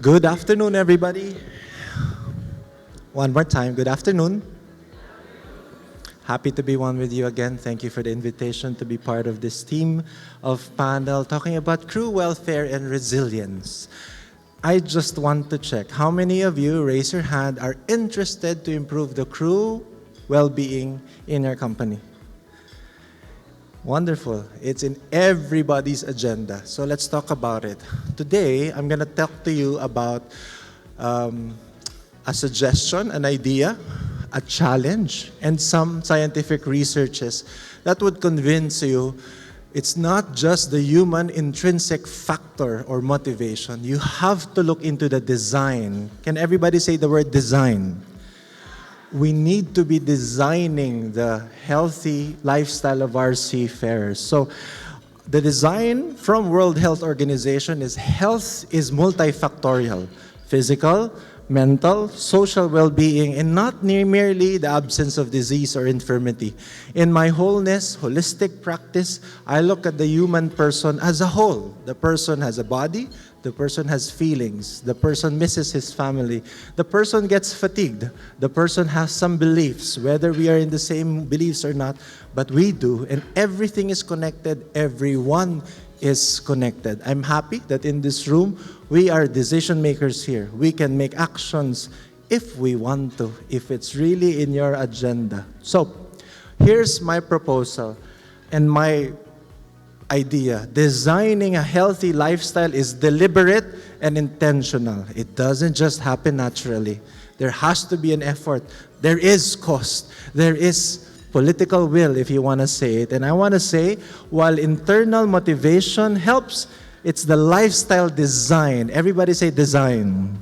Good afternoon, everybody. One more time, good afternoon. Happy to be one with you again. Thank you for the invitation to be part of this team of panel talking about crew welfare and resilience. I just want to check, how many of you, raise your hand, are interested to improve the crew well-being in your company? Wonderful. It's in everybody's agenda. So let's talk about it. Today, I'm going to talk to you about a suggestion, an idea, a challenge, and some scientific researches that would convince you it's not just the human intrinsic factor or motivation. You have to look into the design. Can everybody say the word design? We need to be designing the healthy lifestyle of our seafarers. So the design from World Health Organization is health is multifactorial: physical, mental, social well-being, and not merely the absence of disease or infirmity. In my wholeness, holistic practice, I look at the human person as a whole. The person has a body, the person has feelings, the person misses his family, the person gets fatigued, the person has some beliefs, whether we are in the same beliefs or not, but we do, and everything is connected, everyone is connected. I'm happy that in this room, we are decision makers here. We can make actions if we want to, if it's really in your agenda. So, here's my proposal and my idea. Designing a healthy lifestyle is deliberate and intentional. It doesn't just happen naturally. There has to be an effort. There is cost. There is political will, if you want to say it. And I want to say, while internal motivation helps, it's the lifestyle design. Everybody say design.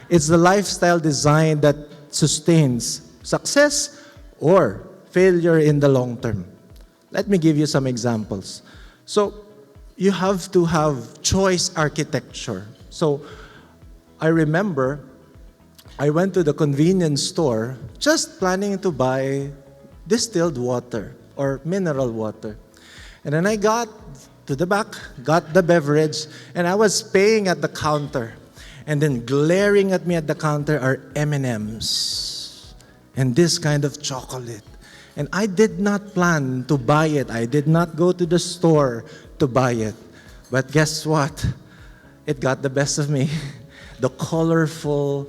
It's the lifestyle design that sustains success or failure in the long term. Let me give you some examples. So you have to have choice architecture. So I remember I went to the convenience store just planning to buy distilled water or mineral water. And then I got to the back, got the beverage, and I was paying at the counter. And then glaring at me at the counter are M&Ms and this kind of chocolate. And I did not plan to buy it. I did not go to the store to buy it. But guess what? It got the best of me. The colorful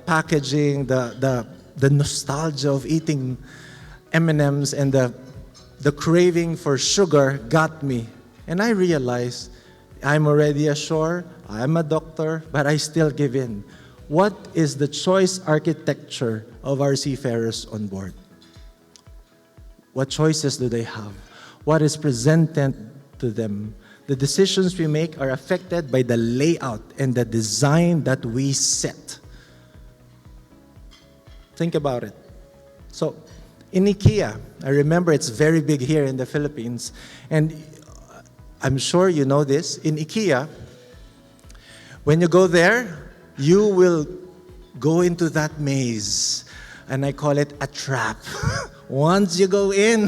packaging, the nostalgia of eating M&Ms and the craving for sugar got me. And I realized I'm already ashore, I'm a doctor, but I still give in. What is the choice architecture of our seafarers on board? What choices do they have? What is presented to them? The decisions we make are affected by the layout and the design that we set. Think about it. So, in IKEA, I remember it's very big here in the Philippines, and I'm sure you know this. In IKEA, when you go there, you will go into that maze, and I call it a trap. Once you go in,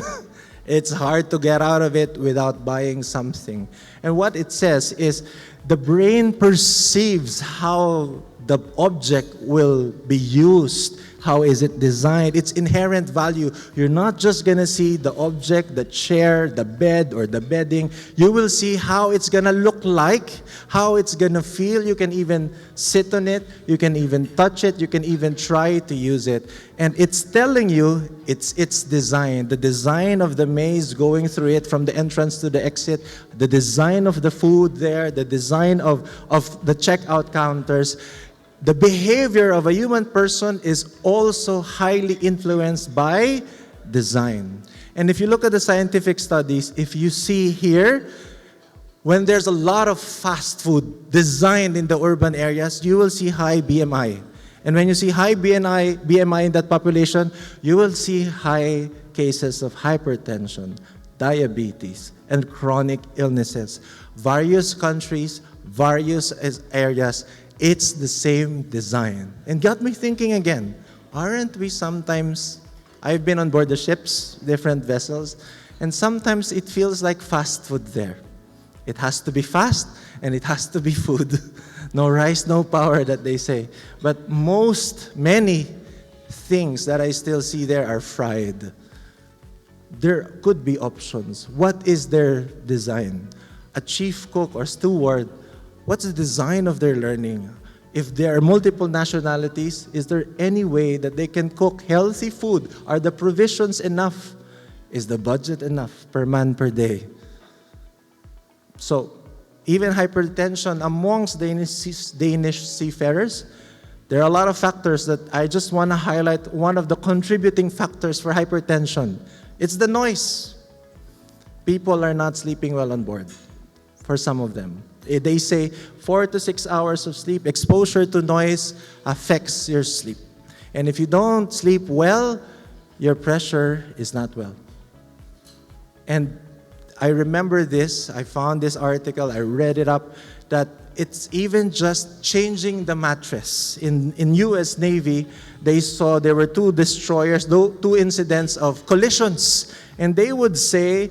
it's hard to get out of it without buying something. And what it says is the brain perceives how the object will be used. How is it designed? Its inherent value. You're not just going to see the object, the chair, the bed, or the bedding. You will see how it's going to look like, how it's going to feel. You can even sit on it. You can even touch it. You can even try to use it. And it's telling you it's design. The design of the maze going through it from the entrance to the exit, the design of the food there, the design of the checkout counters. The behavior of a human person is also highly influenced by design. And if you look at the scientific studies, if you see here, when there's a lot of fast food designed in the urban areas, you will see high BMI. And when you see high BMI in that population, you will see high cases of hypertension, diabetes, and chronic illnesses. Various countries, various areas, it's the same design. And got me thinking again, aren't we sometimes, I've been on board the ships, different vessels, and sometimes it feels like fast food there. It has to be fast, and it has to be food. No rice, no power, that they say. But many things that I still see there are fried. There could be options. What is their design? A chief cook or steward, what's the design of their learning? If there are multiple nationalities, is there any way that they can cook healthy food? Are the provisions enough? Is the budget enough per man per day? So, even hypertension amongst Danish seafarers, there are a lot of factors that I just want to highlight. One of the contributing factors for hypertension, it's the noise. People are not sleeping well on board, for some of them. They say 4 to 6 hours of sleep, exposure to noise affects your sleep. And if you don't sleep well, your pressure is not well. And I remember this, I found this article, I read it up, that it's even just changing the mattress. In US Navy, they saw there were 2 destroyers, 2 incidents of collisions. And they would say,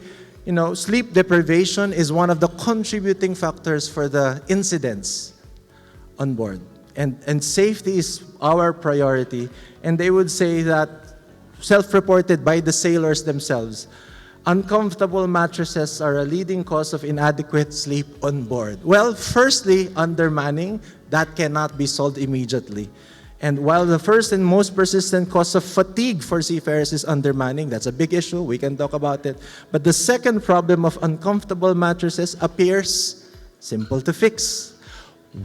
sleep deprivation is one of the contributing factors for the incidents on board. And safety is our priority. And they would say that, self-reported by the sailors themselves, uncomfortable mattresses are a leading cause of inadequate sleep on board. Well, firstly, undermanning, that cannot be solved immediately. And while the first and most persistent cause of fatigue for seafarers is undermanning, that's a big issue, we can talk about it. But the second problem of uncomfortable mattresses appears simple to fix.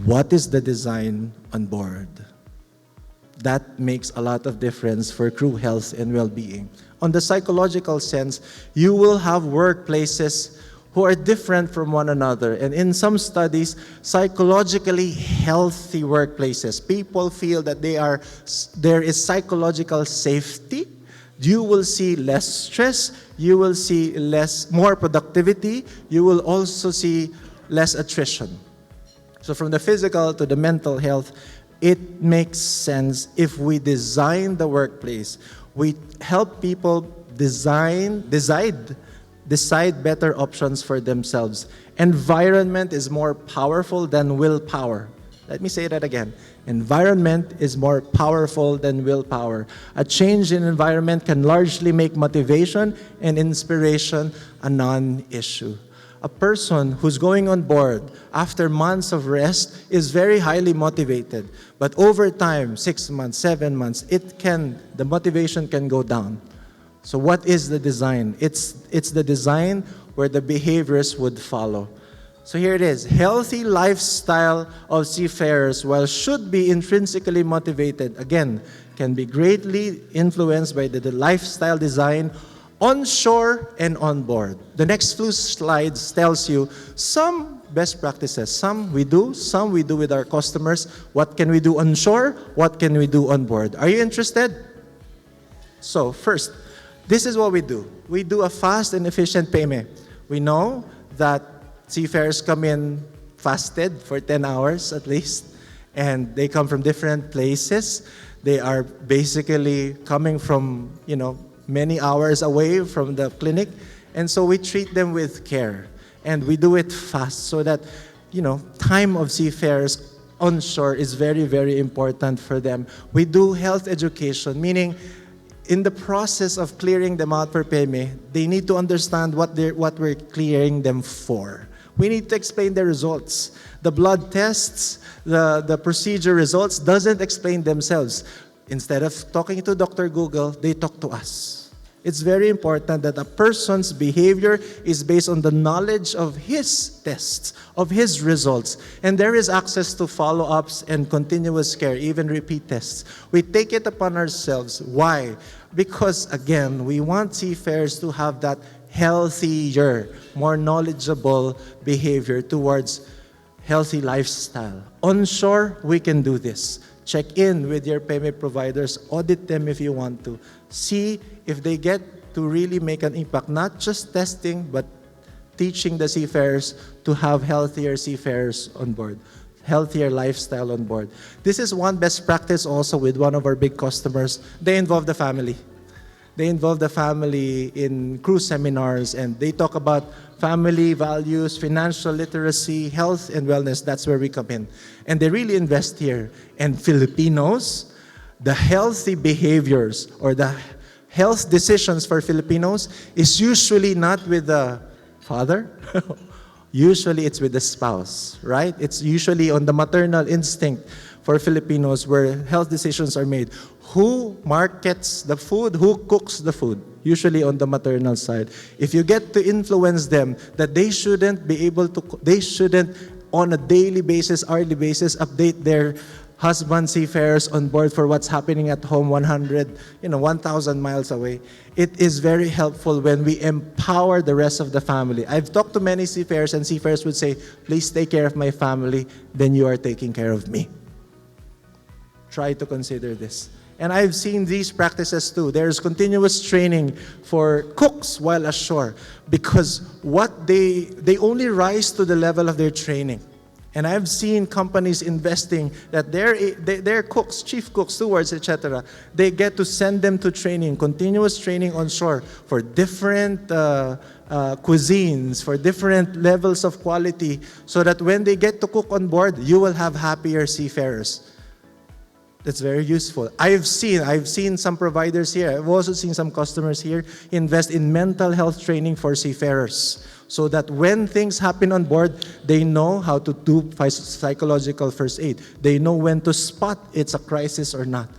What is the design on board? That makes a lot of difference for crew health and well-being. On the psychological sense, you will have workplaces who are different from one another. And in some studies, psychologically healthy workplaces, people feel that there is psychological safety. You will see less stress, you will see more productivity, you will also see less attrition. So from the physical to the mental health, it makes sense if we design the workplace. We help people decide better options for themselves. Environment is more powerful than willpower. Let me say that again. Environment is more powerful than willpower. A change in environment can largely make motivation and inspiration a non-issue. A person who's going on board after months of rest is very highly motivated. But over time, 6 months, 7 months, the motivation can go down. So what is the design? It's the design where the behaviors would follow. So here it is. Healthy lifestyle of seafarers, while should be intrinsically motivated, again, can be greatly influenced by the lifestyle design onshore and on board. The next few slides tells you some best practices. Some we do with our customers. What can we do onshore? What can we do on board? Are you interested? So first, this is what we do. We do a fast and efficient payment. We know that seafarers come in fasted for 10 hours at least, and they come from different places. They are basically coming from, many hours away from the clinic, and so we treat them with care. And we do it fast so that, time of seafarers onshore is very, very important for them. We do health education, meaning in the process of clearing them out for PEME, they need to understand what we're clearing them for. We need to explain the results. The blood tests, the procedure results doesn't explain themselves. Instead of talking to Dr. Google, they talk to us. It's very important that a person's behavior is based on the knowledge of his tests, of his results. And there is access to follow-ups and continuous care, even repeat tests. We take it upon ourselves. Why? Because, again, we want seafarers to have that healthier, more knowledgeable behavior towards healthy lifestyle. Onshore, we can do this. Check in with your payment providers, audit them if you want to. See if they get to really make an impact, not just testing, but teaching the seafarers to have healthier seafarers on board, healthier lifestyle on board. This is one best practice also with one of our big customers. They involve the family. They involve the family in cruise seminars, and they talk about family values, financial literacy, health, and wellness. That's where we come in. And they really invest here. And Filipinos, the healthy behaviors or the health decisions for Filipinos is usually not with the father. Usually it's with the spouse, right? It's usually on the maternal instinct for Filipinos where health decisions are made. Who markets the food? Who cooks the food? Usually on the maternal side. If you get to influence them that they shouldn't be able to, they shouldn't on a daily basis, hourly basis, update their husband seafarers on board for what's happening at home 1,000 miles away. It is very helpful when we empower the rest of the family. I've talked to many seafarers, and seafarers would say, please take care of my family, then you are taking care of me. Try to consider this. And I've seen these practices too. There's continuous training for cooks while ashore because what they only rise to the level of their training. And I've seen companies investing that their cooks, chief cooks, stewards, etc., they get to send them to training, continuous training on shore for different cuisines, for different levels of quality, so that when they get to cook on board, you will have happier seafarers. That's very useful. I've seen some providers here. I've also seen some customers here invest in mental health training for seafarers, so that when things happen on board, they know how to do psychological first aid. They know when to spot it's a crisis or not.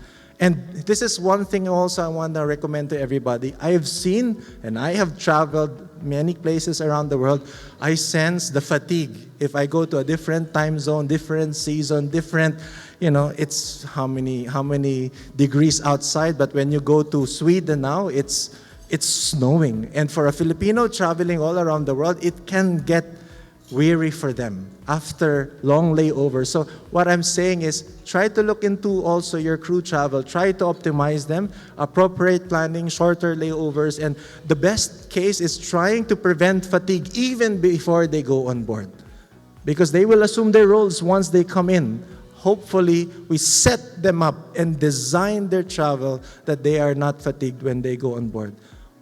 And this is one thing also I want to recommend to everybody. I have seen, and I have traveled many places around the world, I sense the fatigue. If I go to a different time zone, different season, different, it's how many degrees outside, but when you go to Sweden now, it's snowing. And for a Filipino traveling all around the world, it can get weary for them after long layovers. So what I'm saying is try to look into also your crew travel. Try to optimize them, appropriate planning, shorter layovers. And the best case is trying to prevent fatigue even before they go on board, because they will assume their roles once they come in. Hopefully, we set them up and design their travel that they are not fatigued when they go on board.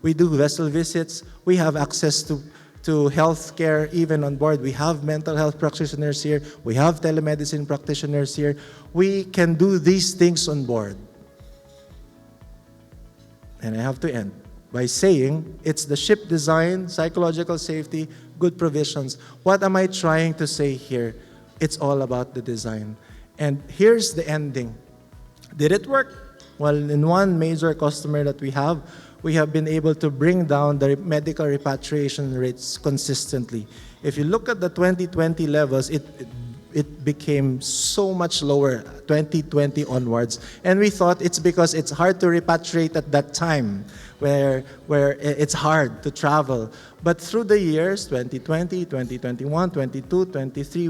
We do vessel visits. We have access to health care even on board. We have mental health practitioners here. We have telemedicine practitioners here. We can do these things on board. And I have to end by saying it's the ship design, psychological safety, good provisions. What am I trying to say here? It's all about the design. And here's the ending. Did it work? Well, in one major customer that we have been able to bring down the medical repatriation rates consistently. If you look at the 2020 levels, it became so much lower, 2020 onwards. And we thought it's because it's hard to repatriate at that time, where it's hard to travel. But through the years, 2020, 2021, 22, 23,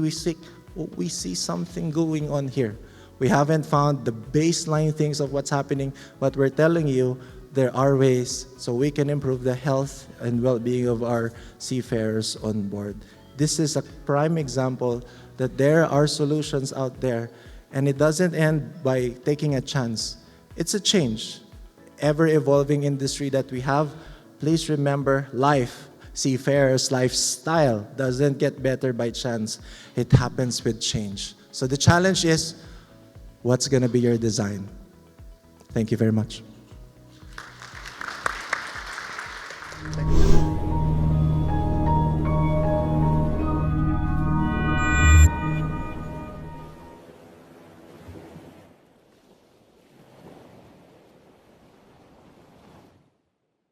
we see something going on here. We haven't found the baseline things of what's happening, but we're telling you there are ways so we can improve the health and well-being of our seafarers on board. This is a prime example that there are solutions out there, and it doesn't end by taking a chance. It's a change. Ever-evolving industry that we have. Please remember, seafarers' lifestyle doesn't get better by chance. It happens with change. So the challenge is, what's going to be your design? Thank you very much. Thank you.